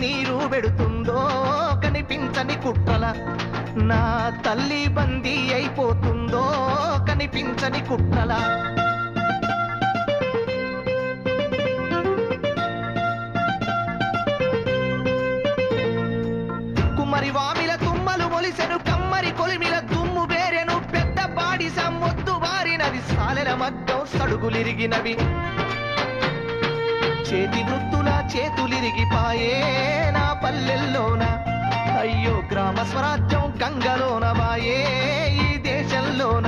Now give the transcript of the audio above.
కన్నీరు పెడుతుందో కనిపించని కుట్రల నా తల్లి బందీ అయిపోతుందో కనిపించని కుట్రల కుమ్మరి వామిల తుమ్మలు మొలిసెను కమ్మరి కొలిమిల దుమ్ము బేరెను పెద్ద బాడిస మొద్దు బారినది సాలెల మగ్గం సడుగులిరిగినవి చేతి వృత్తుల చేతులిరిగిపాయే నా పల్లెల్లోన అయ్యో గ్రామ స్వరాజ్యం గంగలోన బాయే ఈ దేశంలోన